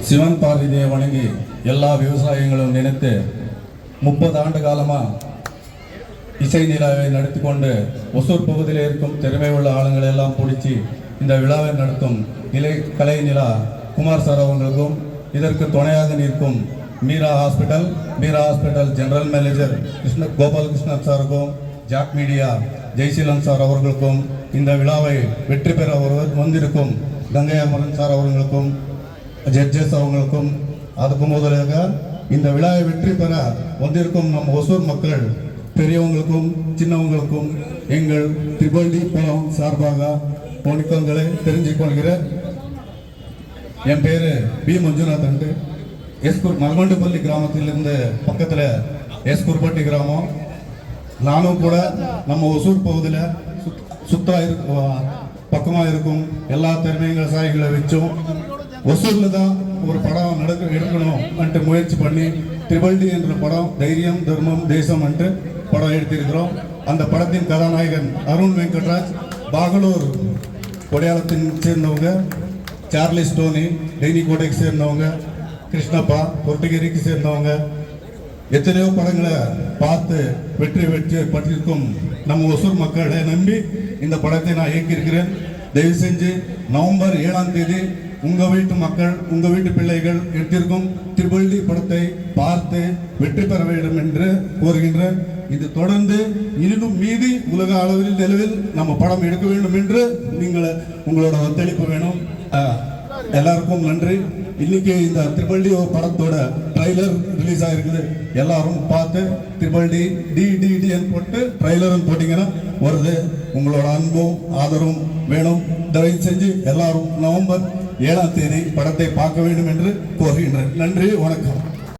சிவன் பார்வதியை வணங்கி எல்லா விவசாயிகளும் நினைத்து 30 ஆண்டு காலமாக இசை நிலாவை நடத்தி கொண்டு ஒசூர் பகுதியில் இருக்கும் திறமை உள்ள ஆளுங்களை எல்லாம் பிடிச்சி இந்த விழாவை நடத்தும் கலை நிலா குமார் சார் அவர்களுக்கும் இதற்கு துணையாக நிற்கும் Meera hospital general manager Gopalakrishnan சாருக்கும் ஜாக் மீடியா ஜெய்சீலன் சார் அவர்களுக்கும் இந்த விழாவை வெற்றி பெற வந்திருக்கும் கங்கை அமரன் சார் அவர்களுக்கும் ஜட்ஜஸ் அவங்களுக்கும் அதுக்கு முதலாக இந்த விழாவை வெற்றி பெற வந்திருக்கும் நம் ஒசூர் மக்கள் பெரியவங்களுக்கும் சின்னவங்களுக்கும் எங்கள் திரிபண்டி குளம் சார்பாக வணக்கங்களை தெரிஞ்சுக் கொள்கிறேன். என் பேரு பி மஞ்சுநாதன். மல்மண்டுப்பள்ளி கிராமத்திலிருந்து பக்கத்தில் எஸ்குர்பட்டி கிராமம். நானும் கூட நம்ம ஒசூர் பகுதியில் பக்கமாக இருக்கும் எல்லா திறமை விவசாயிகளை வச்சும் ஒசூரில் தான் ஒரு படம் எடுக்கணும் முயற்சி பண்ணி திரிபண்டி என்ற படம் தைரியம் தர்மம் தேசம் படம் எடுத்திருக்கிறோம். அந்த படத்தின் கதாநாயகன் அருண் வெங்கட்ராஜ், பாகலூர் கொடையாளத்தின் சேர்ந்தவங்க, சார்லிஸ் டோனி டெய்னிகோட்டைக்கு சேர்ந்தவங்க, கிருஷ்ணப்பா கொட்டகிரிக்கு சேர்ந்தவங்க, எத்தனையோ படங்களை பார்த்து வெற்றி பட்டிருக்கும் நம்ம ஒசூர் மக்களை நம்பி இந்த படத்தை நான் இயக்கியிருக்கிறேன். தயவு செஞ்சு நவம்பர் 7ஆம் தேதி உங்கள் வீட்டு மக்கள், உங்கள் வீட்டு பிள்ளைகள் எடுத்திருக்கும் திரிபண்டி படத்தை பார்த்து வெற்றி பெற வேண்டும் என்று கோருகின்றேன். இது தொடர்ந்து இன்னும் மீதி உலக அளவில் நம்ம படம் எடுக்க வேண்டும் என்று உங்களோட ஒத்துழைப்பு வேணும். எல்லாருக்கும் நன்றி. இன்னைக்கு இந்த திரிபண்டி படத்தோட ட்ரைலர் ரிலீஸ் ஆகிருக்குது. எல்லாரும் பார்த்து திரிபண்டி டிடிடின்னு போட்டு ட்ரைலரும் போட்டிங்கன்னா வருது. உங்களோட அன்பும் ஆதரவும் வேணும். தயவு செஞ்சு எல்லாரும் நவம்பர் 7ஆம் தேதி படத்தை பார்க்க வேண்டும் என்று கோருகின்றேன். நன்றி, வணக்கம்.